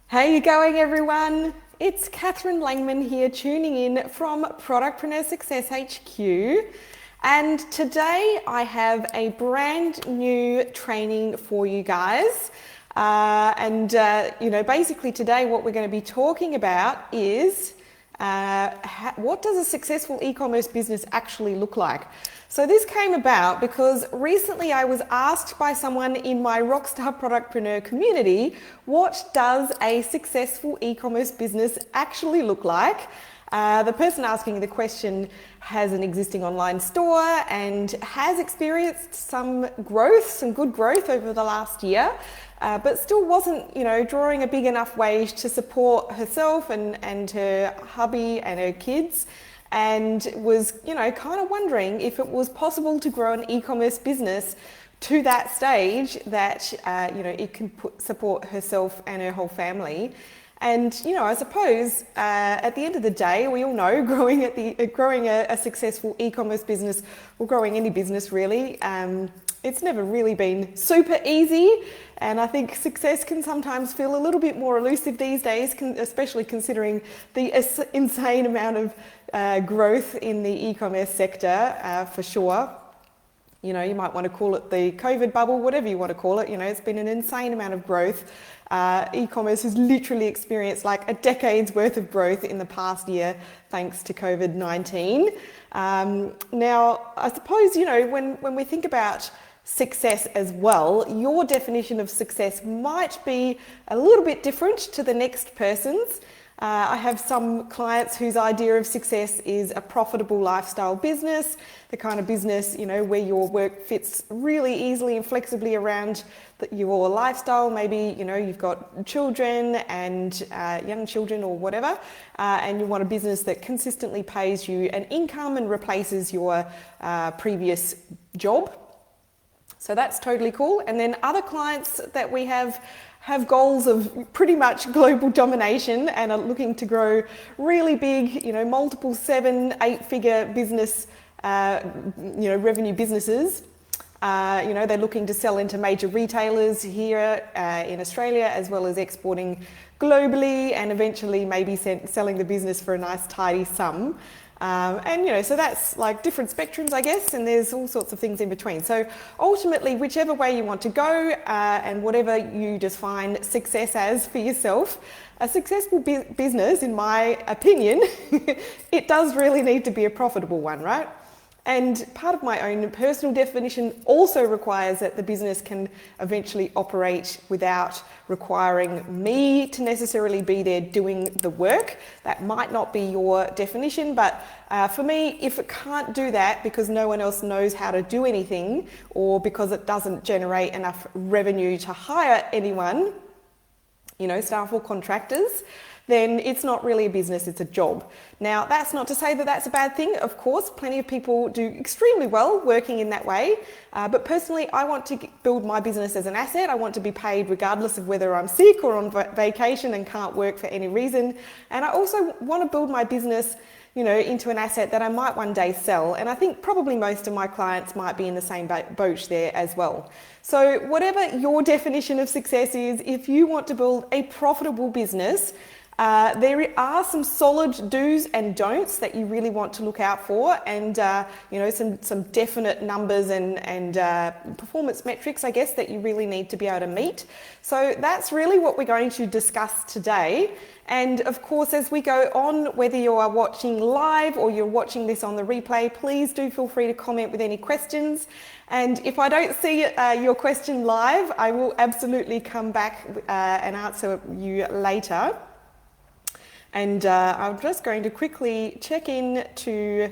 How you going, everyone? It's Catherine Langman here, tuning in from Productpreneur Success HQ. And today I have a brand new training for you guys. Basically today what we're going to be talking about is what does a successful e-commerce business actually look like? So this came about because recently I was asked by someone in my Rockstar Productpreneur community, what does a successful e-commerce business actually look like? The person asking the question has an existing online store and has experienced some growth, some good growth over the last year, but still wasn't, drawing a big enough wage to support herself and her hubby and her kids, and was, kind of wondering if it was possible to grow an e-commerce business to that stage that, it can support herself and her whole family. And, I suppose at the end of the day, we all know growing a successful e-commerce business, or growing any business really, it's never really been super easy. And I think success can sometimes feel a little bit more elusive these days, especially considering the insane amount of growth in the e-commerce sector, for sure. You might want to call it the COVID bubble, whatever you want to call it. It's been an insane amount of growth. E-commerce has literally experienced like a decade's worth of growth in the past year, thanks to COVID-19. Now, I suppose, when we think about success as well, your definition of success might be a little bit different to the next person's. I have some clients whose idea of success is a profitable lifestyle business, the kind of business, where your work fits really easily and flexibly around your lifestyle. Maybe, you've got children and young children or whatever, and you want a business that consistently pays you an income and replaces your previous job. So that's totally cool. And then other clients that we have goals of pretty much global domination and are looking to grow really big, multiple 7-8-figure business, revenue businesses. They're looking to sell into major retailers here in Australia, as well as exporting globally, and eventually maybe selling the business for a nice tidy sum. So that's like different spectrums, I guess, and there's all sorts of things in between. So ultimately, whichever way you want to go, and whatever you define success as for yourself, a successful business, in my opinion, it does really need to be a profitable one, right? And part of my own personal definition also requires that the business can eventually operate without requiring me to necessarily be there doing the work. That might not be your definition, but for me, if it can't do that because no one else knows how to do anything, or because it doesn't generate enough revenue to hire anyone, staff or contractors, then it's not really a business, it's a job. Now, that's not to say that that's a bad thing. Of course, plenty of people do extremely well working in that way. But personally, I want to build my business as an asset. I want to be paid regardless of whether I'm sick or on vacation and can't work for any reason. And I also want to build my business, into an asset that I might one day sell. And I think probably most of my clients might be in the same boat there as well. So whatever your definition of success is, if you want to build a profitable business, there are some solid do's and don'ts that you really want to look out for, and some definite numbers and performance metrics, I guess, that you really need to be able to meet. So that's really what we're going to discuss today. And of course, as we go on, whether you are watching live or you're watching this on the replay, please do feel free to comment with any questions. And if I don't see your question live, I will absolutely come back and answer you later. And I'm just going to quickly check in to,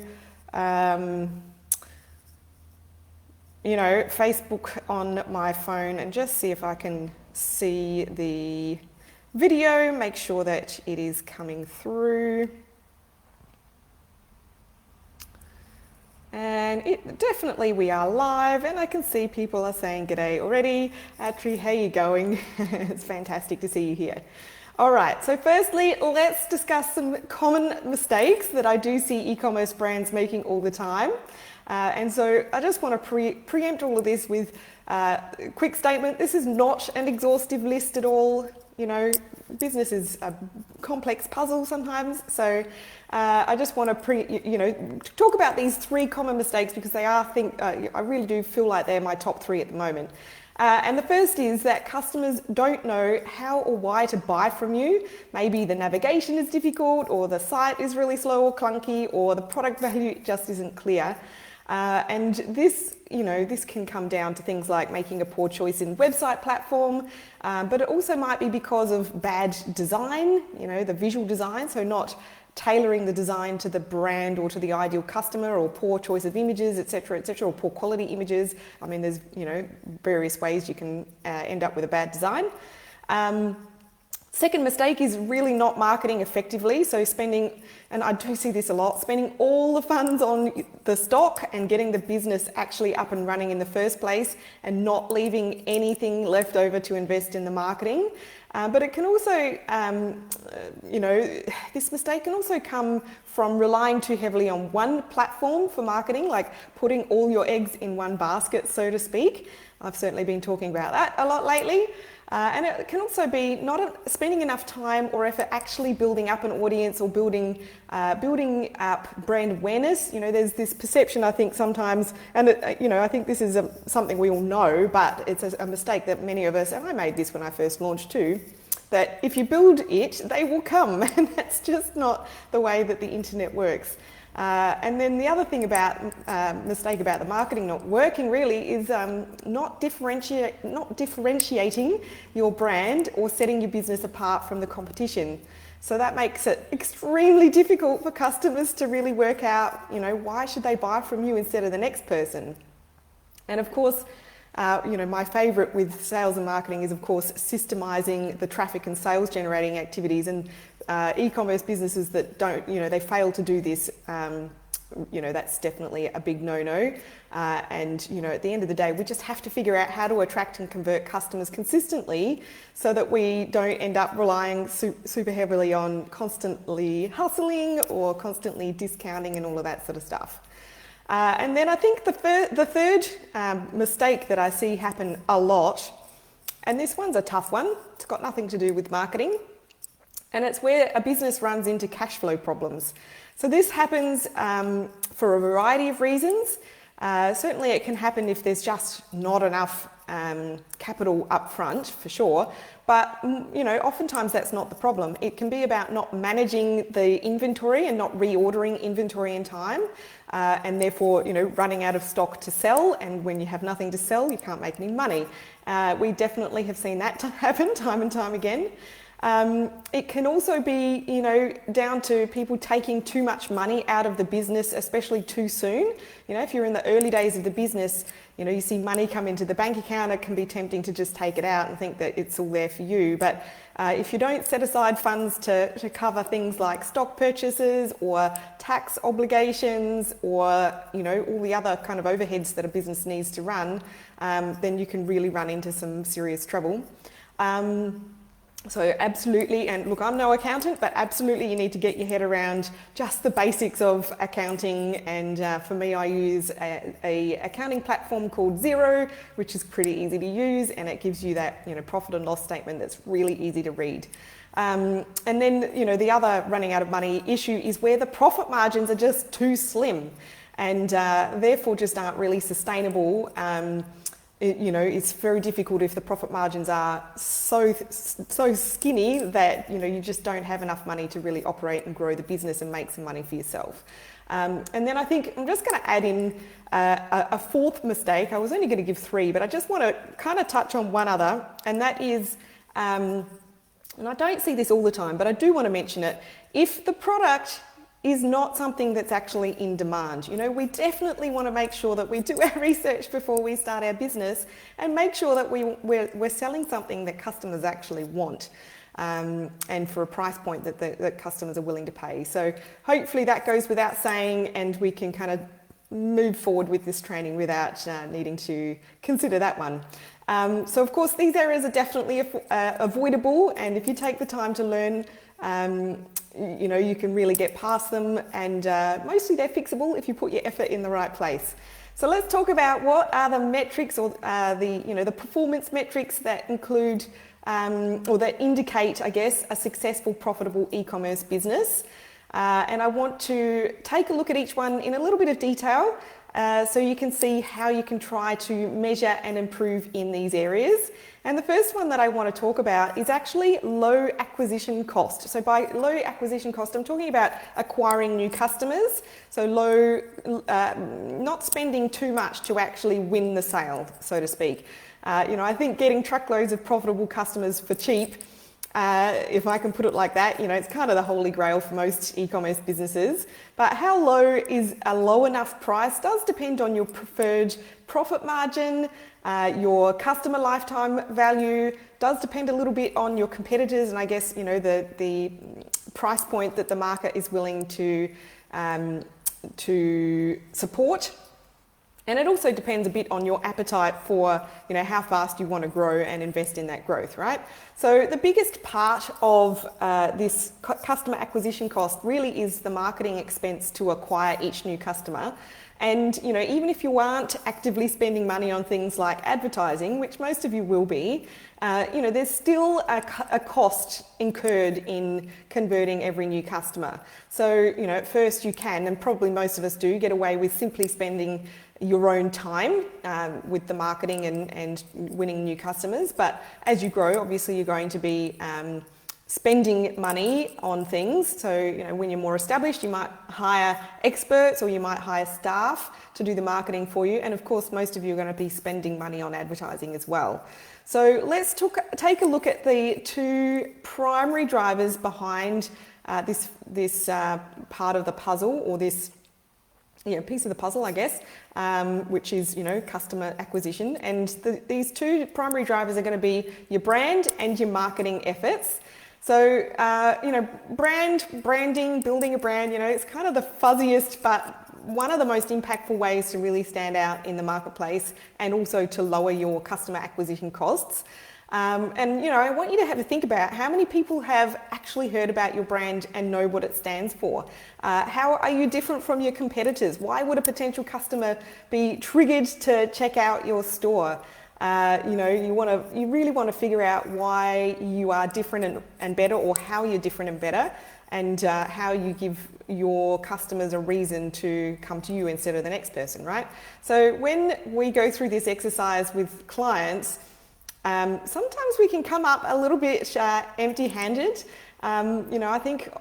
Facebook on my phone and just see if I can see the video, make sure that it is coming through. And definitely we are live, and I can see people are saying g'day already. Atri, how you going? It's fantastic to see you here. All right, so firstly, let's discuss some common mistakes that I do see e-commerce brands making all the time. And so I just want to preempt all of this with a quick statement. This is not an exhaustive list at all. You know, business is a complex puzzle sometimes. So I just want to talk about these 3 common mistakes because they are, I really do feel like they're my top 3 at the moment. And the first is that customers don't know how or why to buy from you. Maybe the navigation is difficult, or the site is really slow or clunky, or the product value just isn't clear. And this can come down to things like making a poor choice in website platform, but it also might be because of bad design, the visual design, so not tailoring the design to the brand or to the ideal customer, or poor choice of images, etc., or poor quality images. I mean, there's various ways you can end up with a bad design. Second mistake is really not marketing effectively. So spending, and I do see this a lot, spending all the funds on the stock and getting the business actually up and running in the first place, and not leaving anything left over to invest in the marketing. But it can also, this mistake can also come from relying too heavily on one platform for marketing, like putting all your eggs in one basket, so to speak. I've certainly been talking about that a lot lately. And it can also be not spending enough time or effort actually building up an audience, or building up brand awareness. There's this perception, I think, sometimes, and I think this is something we all know, but it's a mistake that many of us, and I made this when I first launched too, that if you build it, they will come, and that's just not the way that the internet works. And then the other thing about mistake about the marketing not working really is not differentiating your brand or setting your business apart from the competition. So that makes it extremely difficult for customers to really work out, why should they buy from you instead of the next person. And of course, my favourite with sales and marketing is, of course, systemizing the traffic and sales generating activities. And e-commerce businesses that don't, they fail to do this, that's definitely a big no-no. And at the end of the day, we just have to figure out how to attract and convert customers consistently, so that we don't end up relying super heavily on constantly hustling or constantly discounting and all of that sort of stuff. And then I think the third mistake that I see happen a lot, and this one's a tough one, it's got nothing to do with marketing, and it's where a business runs into cash flow problems. So this happens for a variety of reasons. Certainly it can happen if there's just not enough capital up front, for sure. But, oftentimes that's not the problem. It can be about not managing the inventory and not reordering inventory in time, and therefore, running out of stock to sell. And when you have nothing to sell, you can't make any money. We definitely have seen that happen time and time again. It can also be, down to people taking too much money out of the business, especially too soon. If you're in the early days of the business, you see money come into the bank account, it can be tempting to just take it out and think that it's all there for you. But if you don't set aside funds to cover things like stock purchases or tax obligations, or, all the other kind of overheads that a business needs to run, then you can really run into some serious trouble. So absolutely, and look, I'm no accountant, but absolutely you need to get your head around just the basics of accounting. And for me, I use a accounting platform called Xero, which is pretty easy to use, and it gives you that profit and loss statement that's really easy to read. And then the other running out of money issue is where the profit margins are just too slim, and therefore just aren't really sustainable. It's very difficult if the profit margins are so skinny that you just don't have enough money to really operate and grow the business and make some money for yourself. And then I think I'm just going to add in a fourth mistake. I was only going to give 3, but I just want to kind of touch on one other, and that is, and I don't see this all the time, but I do want to mention it. If the product is not something that's actually in demand. We definitely want to make sure that we do our research before we start our business, and make sure that we're selling something that customers actually want, and for a price point that customers are willing to pay. So hopefully that goes without saying, and we can kind of move forward with this training without needing to consider that one. So of course these areas are definitely avoidable, and if you take the time to learn You can really get past them, and mostly they're fixable if you put your effort in the right place. So let's talk about what are the metrics or the performance metrics that include or that indicate, I guess, a successful, profitable e-commerce business. And I want to take a look at each one in a little bit of detail so you can see how you can try to measure and improve in these areas. And the first one that I want to talk about is actually low acquisition cost. So by low acquisition cost, I'm talking about acquiring new customers. So low, not spending too much to actually win the sale, so to speak. I think getting truckloads of profitable customers for cheap, if I can put it like that, it's kind of the holy grail for most e-commerce businesses. But how low is a low enough price does depend on your preferred profit margin, your customer lifetime value, does depend a little bit on your competitors, and I guess, the price point that the market is willing to support. And it also depends a bit on your appetite for, how fast you want to grow and invest in that growth, right? So the biggest part of this customer acquisition cost really is the marketing expense to acquire each new customer. And, even if you aren't actively spending money on things like advertising, which most of you will be, there's still a cost incurred in converting every new customer. So, at first you can, and probably most of us do, get away with simply spending your own time with the marketing and winning new customers. But as you grow, obviously you're going to be spending money on things. So, when you're more established, you might hire experts or you might hire staff to do the marketing for you. And of course, most of you are going to be spending money on advertising as well. So let's take a look at the two primary drivers behind this part of the puzzle, or this piece of the puzzle, I guess, which is, customer acquisition. And these two primary drivers are going to be your brand and your marketing efforts. So, branding, building a brand, it's kind of the fuzziest, but one of the most impactful ways to really stand out in the marketplace, and also to lower your customer acquisition costs. I want you to have a think about how many people have actually heard about your brand and know what it stands for. How are you different from your competitors? Why would a potential customer be triggered to check out your store? You really want to figure out why you are different and better, or how you're different and better, and how you give your customers a reason to come to you instead of the next person, right? So when we go through this exercise with clients, sometimes we can come up a little bit empty-handed. I think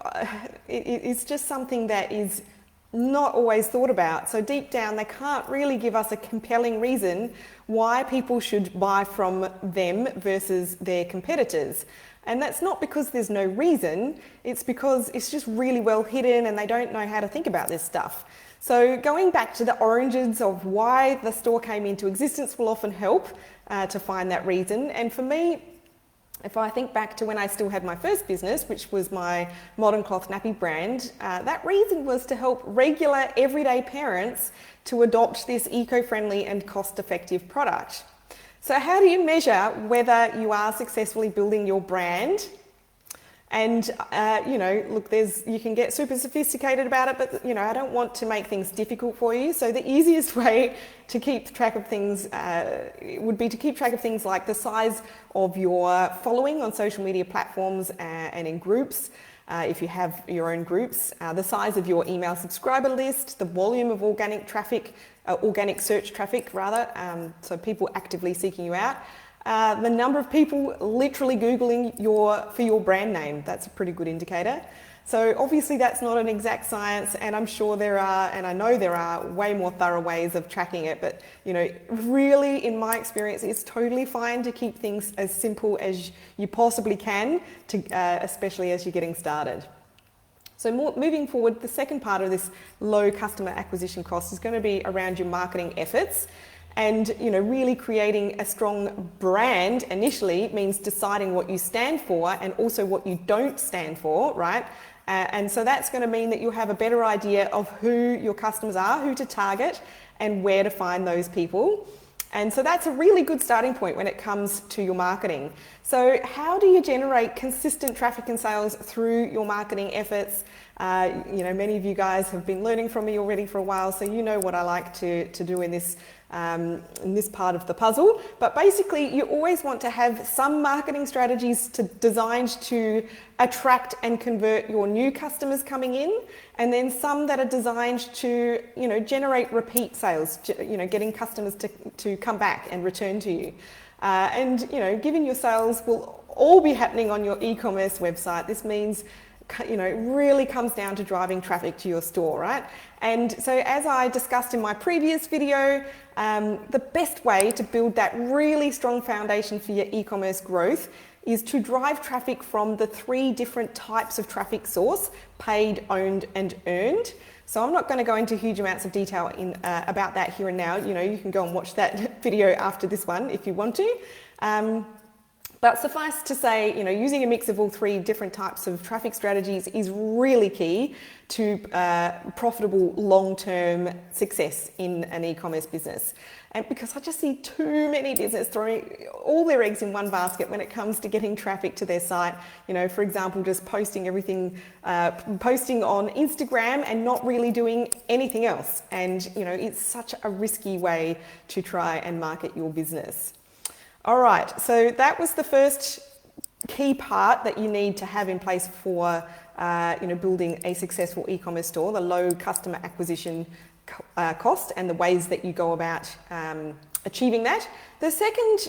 it's just something that is not always thought about. So deep down, they can't really give us a compelling reason why people should buy from them versus their competitors. And that's not because there's no reason, it's because it's just really well hidden and they don't know how to think about this stuff. So going back to the origins of why the store came into existence will often help to find that reason. And for me, if I think back to when I still had my first business, which was my modern cloth nappy brand, that reason was to help regular everyday parents to adopt this eco-friendly and cost-effective product. So how do you measure whether you are successfully building your brand? And, you can get super sophisticated about it, but, I don't want to make things difficult for you. So the easiest way to keep track of things would be to keep track of things like the size of your following on social media platforms and in groups, if you have your own groups, the size of your email subscriber list, the volume of organic search traffic rather, so people actively seeking you out. The number of people literally Googling for your brand name, that's a pretty good indicator. So obviously that's not an exact science, and I'm sure there are, and I know there are way more thorough ways of tracking it, but really in my experience, it's totally fine to keep things as simple as you possibly can, especially as you're getting started. So moving forward, the second part of this low customer acquisition cost is going to be around your marketing efforts. And really creating a strong brand initially means deciding what you stand for and also what you don't stand for, right? And so that's going to mean that you'll have a better idea of who your customers are, who to target, and where to find those people. And so that's a really good starting point when it comes to your marketing. So how do you generate consistent traffic and sales through your marketing efforts? Many of you guys have been learning from me already for a while, so you know what I like to do in this part of the puzzle. But basically, you always want to have some marketing strategies designed to attract and convert your new customers coming in, and then some that are designed to, generate repeat sales, getting customers to come back and return to you. Given your sales will all be happening on your e-commerce website, this means it really comes down to driving traffic to your store, right? And so as I discussed in my previous video, the best way to build that really strong foundation for your e-commerce growth is to drive traffic from the 3 different types of traffic source: paid, owned, and earned. So I'm not going to go into huge amounts of detail about that here and now. You can go and watch that video after this one if you want to. But suffice to say, using a mix of all 3 different types of traffic strategies is really key to profitable long-term success in an e-commerce business. And because I just see too many businesses throwing all their eggs in one basket when it comes to getting traffic to their site. For example, just posting everything, posting on Instagram and not really doing anything else. And, it's such a risky way to try and market your business. All right, so that was the first key part that you need to have in place for building a successful e-commerce store: the low customer acquisition cost and the ways that you go about achieving that. The second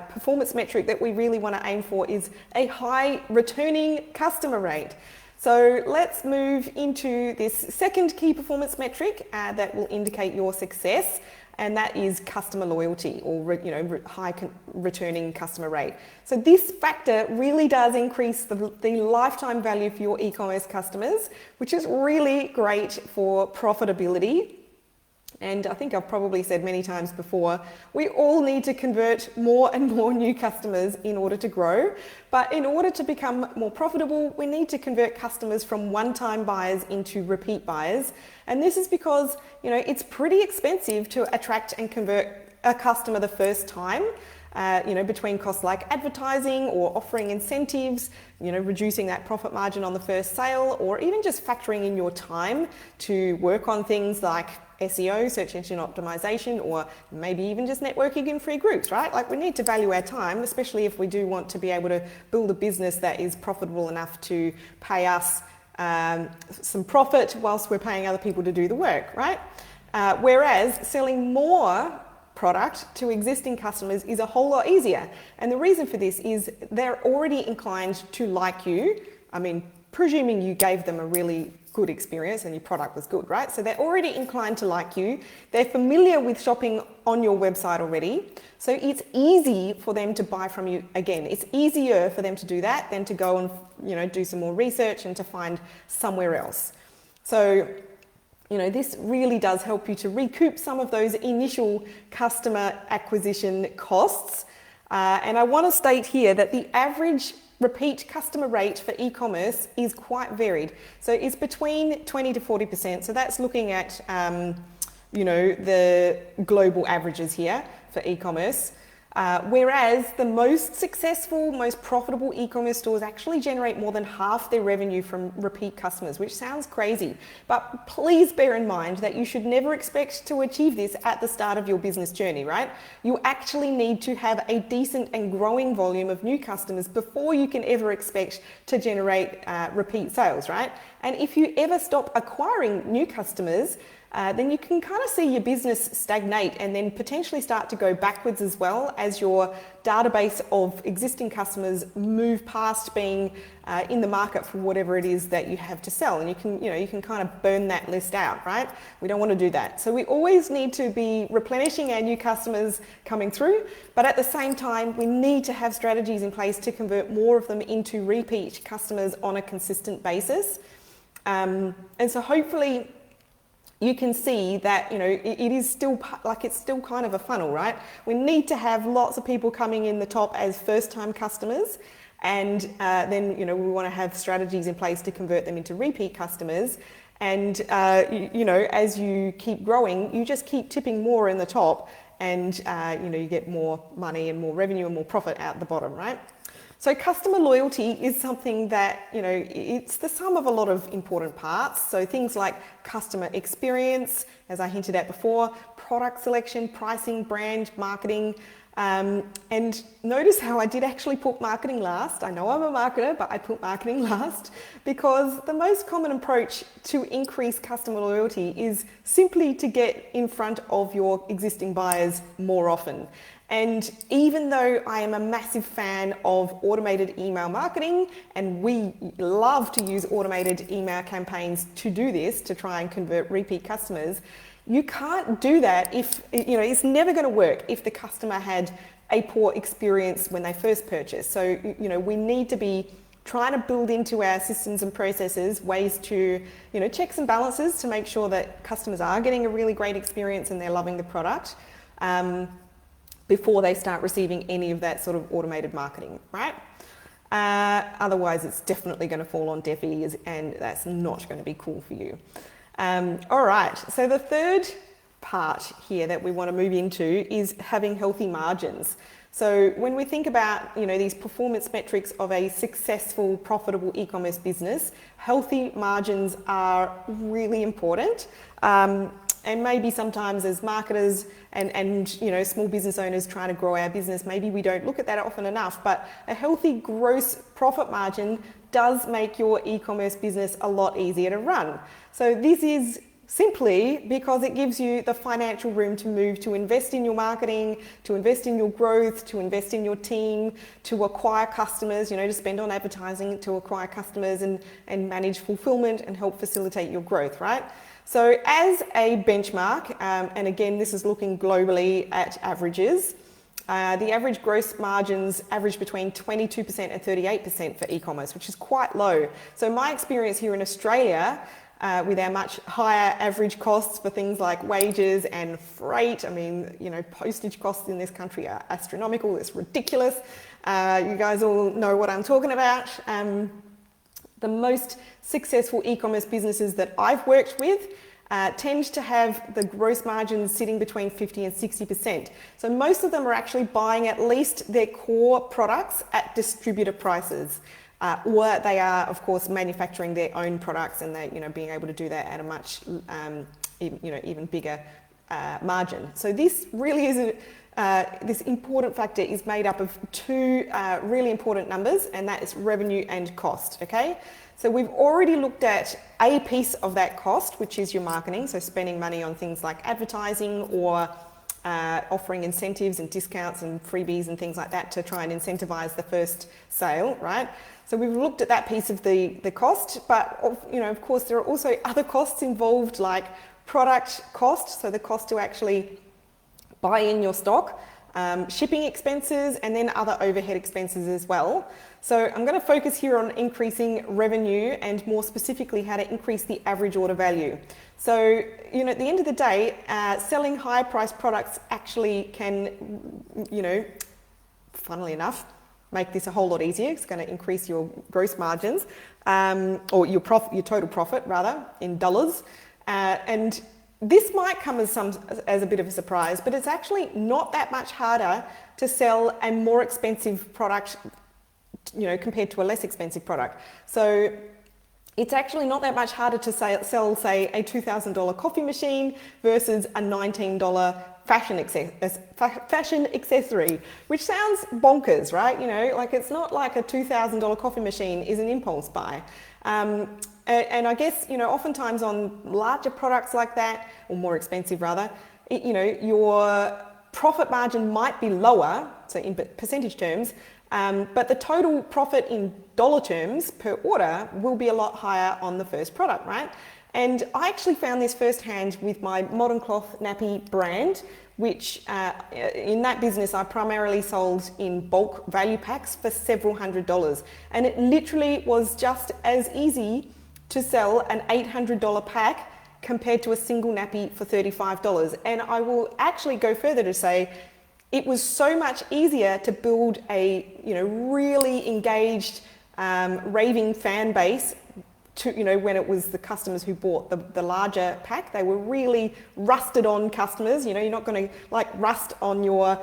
performance metric that we really want to aim for is a high returning customer rate. So let's move into this second key performance metric that will indicate your success. And that is customer loyalty, or high returning customer rate. So this factor really does increase the lifetime value for your e-commerce customers, which is really great for profitability. And I think I've probably said many times before, we all need to convert more and more new customers in order to grow. But in order to become more profitable, we need to convert customers from one-time buyers into repeat buyers. And this is because, it's pretty expensive to attract and convert a customer the first time. Between costs like advertising or offering incentives, reducing that profit margin on the first sale, or even just factoring in your time to work on things like SEO, search engine optimization, or maybe even just networking in free groups, right? Like, we need to value our time, especially if we do want to be able to build a business that is profitable enough to pay us some profit whilst we're paying other people to do the work, right? Whereas selling more product to existing customers is a whole lot easier. And the reason for this is they're already inclined to like you. I mean, presuming you gave them a really good experience and your product was good, right? So they're already inclined to like you. They're familiar with shopping on your website already. So it's easy for them to buy from you again. It's easier for them to do that than to go and, do some more research and to find somewhere else. So, this really does help you to recoup some of those initial customer acquisition costs. And I want to state here that the average repeat customer rate for e-commerce is quite varied. So it's between 20 to 40%. So that's looking at, the global averages here for e-commerce. Whereas the most successful, most profitable e-commerce stores actually generate more than half their revenue from repeat customers, which sounds crazy. But please bear in mind that you should never expect to achieve this at the start of your business journey, right? You actually need to have a decent and growing volume of new customers before you can ever expect to generate repeat sales, right? And if you ever stop acquiring new customers, then you can kind of see your business stagnate and then potentially start to go backwards as well as your database of existing customers move past being in the market for whatever it is that you have to sell. And you can kind of burn that list out, right? We don't want to do that. So we always need to be replenishing our new customers coming through, but at the same time, we need to have strategies in place to convert more of them into repeat customers on a consistent basis. And so hopefully, you can see that, it is still it's still kind of a funnel, right? We need to have lots of people coming in the top as first-time customers, and then, we want to have strategies in place to convert them into repeat customers. And, as you keep growing, you just keep tipping more in the top, and you get more money and more revenue and more profit out the bottom, right? So customer loyalty is something that, it's the sum of a lot of important parts. So things like customer experience, as I hinted at before, product selection, pricing, brand, marketing. And notice how I did actually put marketing last. I know I'm a marketer, but I put marketing last because the most common approach to increase customer loyalty is simply to get in front of your existing buyers more often. And even though I am a massive fan of automated email marketing, and we love to use automated email campaigns to do this, to try and convert repeat customers, you can't do that if, it's never going to work if the customer had a poor experience when they first purchased. So, we need to be trying to build into our systems and processes ways to, checks and balances to make sure that customers are getting a really great experience and they're loving the product. Before they start receiving any of that sort of automated marketing, right? Otherwise, it's definitely going to fall on deaf ears and that's not going to be cool for you. All right, so the third part here that we want to move into is having healthy margins. So when we think about, these performance metrics of a successful, profitable e-commerce business, healthy margins are really important. And maybe sometimes as marketers and small business owners trying to grow our business, maybe we don't look at that often enough, but a healthy gross profit margin does make your e-commerce business a lot easier to run. So this is simply because it gives you the financial room to move, to invest in your marketing, to invest in your growth, to invest in your team, to acquire customers, to spend on advertising, to acquire customers and manage fulfillment and help facilitate your growth, right? So as a benchmark, and again, this is looking globally at averages, the average gross margins average between 22% and 38% for e-commerce, which is quite low. So my experience here in Australia, with our much higher average costs for things like wages and freight, postage costs in this country are astronomical, it's ridiculous. You guys all know what I'm talking about. The most successful e-commerce businesses that I've worked with tend to have the gross margins sitting between 50 and 60%. So most of them are actually buying at least their core products at distributor prices, or they are, of course, manufacturing their own products and they, being able to do that at a much, even bigger margin. So this really is this important factor is made up of two really important numbers, and that is revenue and cost, okay? So we've already looked at a piece of that cost, which is your marketing, so spending money on things like advertising or offering incentives and discounts and freebies and things like that to try and incentivize the first sale, right? So we've looked at that piece of the cost, but of course there are also other costs involved, like product cost, so the cost to actually buy in your stock, shipping expenses, and then other overhead expenses as well. So I'm going to focus here on increasing revenue and more specifically how to increase the average order value. So, at the end of the day, selling high priced products actually can, funnily enough, make this a whole lot easier. It's going to increase your gross margins, or your total profit rather, in dollars. And this might come as a bit of a surprise, but it's actually not that much harder to sell a more expensive product, compared to a less expensive product. So it's actually not that much harder to sell, say, a $2,000 coffee machine versus a $19 fashion accessory, which sounds bonkers, right? It's not like a $2,000 coffee machine is an impulse buy. And I guess, oftentimes on larger products like that, or more expensive rather, your profit margin might be lower, so in percentage terms, but the total profit in dollar terms per order will be a lot higher on the first product, right? And I actually found this firsthand with my Modern Cloth Nappy brand, which in that business I primarily sold in bulk value packs for several $100s. And it literally was just as easy to sell an $800 pack compared to a single nappy for $35. And I will actually go further to say it was so much easier to build a really engaged raving fan base when it was the customers who bought the larger pack, they were really rusted on customers. You're not going to like rust on your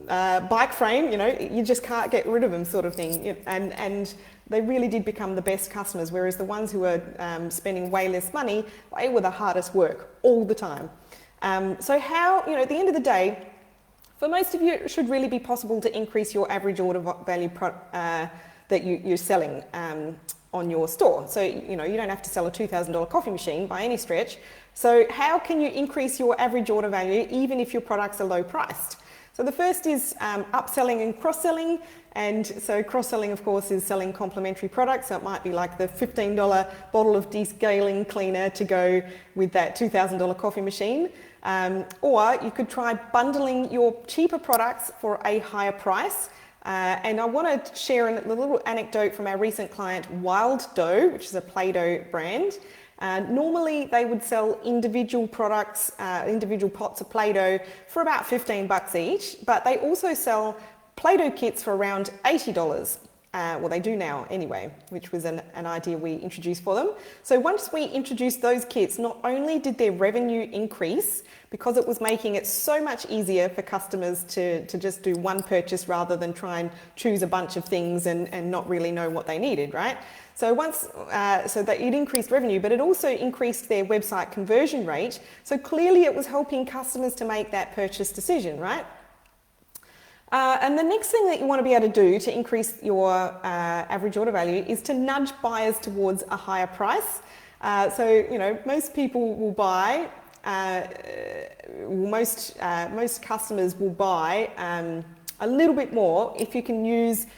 bike frame, you just can't get rid of them sort of thing. And they really did become the best customers, whereas the ones who were spending way less money, they were the hardest work all the time. So how, at the end of the day, for most of you, it should really be possible to increase your average order value that you're selling on your store. So, you don't have to sell a $2,000 coffee machine by any stretch. So how can you increase your average order value even if your products are low priced? So the first is upselling and cross-selling. And so cross-selling, of course, is selling complementary products. So it might be like the $15 bottle of descaling cleaner to go with that $2,000 coffee machine. Or you could try bundling your cheaper products for a higher price. And I want to share a little anecdote from our recent client, Wild Dough, which is a Play-Doh brand. Normally they would sell individual products, individual pots of Play-Doh for about $15 each, but they also sell Play-Doh kits for around $80. Well, they do now anyway, which was an idea we introduced for them. So once we introduced those kits, not only did their revenue increase, because it was making it so much easier for customers to just do one purchase rather than try and choose a bunch of things and not really know what they needed, right? So so that it increased revenue, but it also increased their website conversion rate. So clearly it was helping customers to make that purchase decision, right? And the next thing that you want to be able to do to increase your average order value is to nudge buyers towards a higher price. So, most people will buy, most customers will buy a little bit more if you can use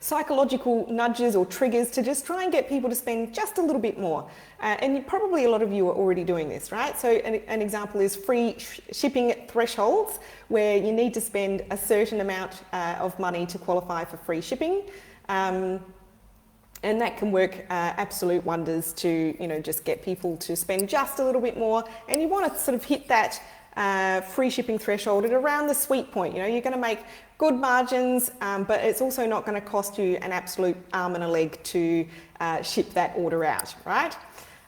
psychological nudges or triggers to just try and get people to spend just a little bit more. And probably a lot of you are already doing this, right? So an example is free shipping thresholds, where you need to spend a certain amount of money to qualify for free shipping. And that can work absolute wonders to, just get people to spend just a little bit more. And you want to sort of hit that free shipping threshold at around the sweet point. You're going to make good margins, but it's also not going to cost you an absolute arm and a leg to ship that order out, right?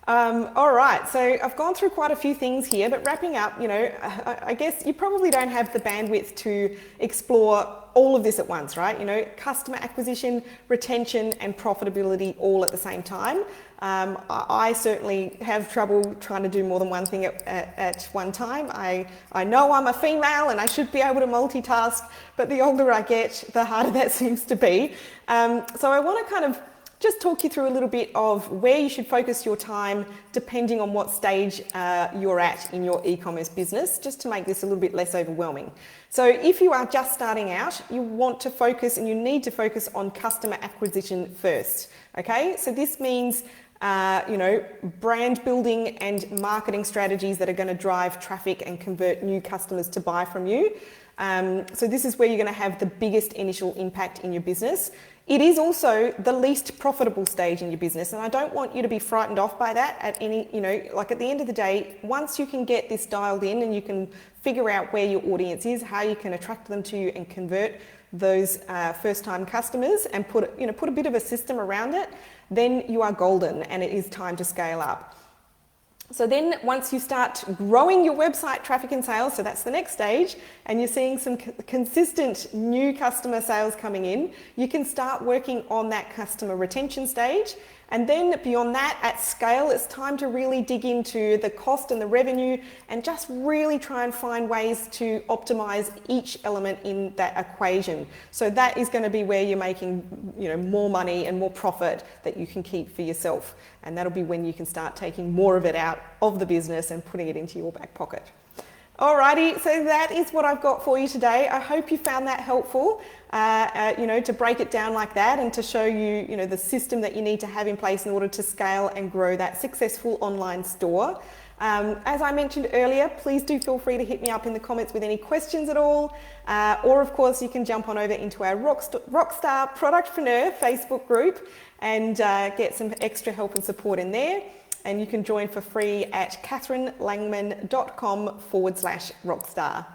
All right, so I've gone through quite a few things here, but wrapping up, I guess you probably don't have the bandwidth to explore all of this at once, right? Customer acquisition, retention, and profitability all at the same time. I certainly have trouble trying to do more than one thing at one time. I know I'm a female and I should be able to multitask, but the older I get, the harder that seems to be. So I want to kind of just talk you through a little bit of where you should focus your time depending on what stage you're at in your e-commerce business, just to make this a little bit less overwhelming. So if you are just starting out, you want to focus and you need to focus on customer acquisition first, okay? So this means brand building and marketing strategies that are going to drive traffic and convert new customers to buy from you. So this is where you're going to have the biggest initial impact in your business. It is also the least profitable stage in your business, and I don't want you to be frightened off by that at any, at the end of the day, once you can get this dialed in and you can figure out where your audience is, how you can attract them to you and convert those first-time customers and put a bit of a system around it, then you are golden and it is time to scale up. So then once you start growing your website traffic and sales, so that's the next stage, and you're seeing some consistent new customer sales coming in, you can start working on that customer retention stage. And then beyond that, at scale, it's time to really dig into the cost and the revenue and just really try and find ways to optimize each element in that equation. So that is going to be where you're making, more money and more profit that you can keep for yourself. And that'll be when you can start taking more of it out of the business and putting it into your back pocket. Alrighty, so that is what I've got for you today. I hope you found that helpful, to break it down like that and to show you, the system that you need to have in place in order to scale and grow that successful online store. As I mentioned earlier, please do feel free to hit me up in the comments with any questions at all. Or of course, you can jump on over into our Rockstar Productpreneur Facebook group and get some extra help and support in there. And you can join for free at katherinelangman.com/rockstar.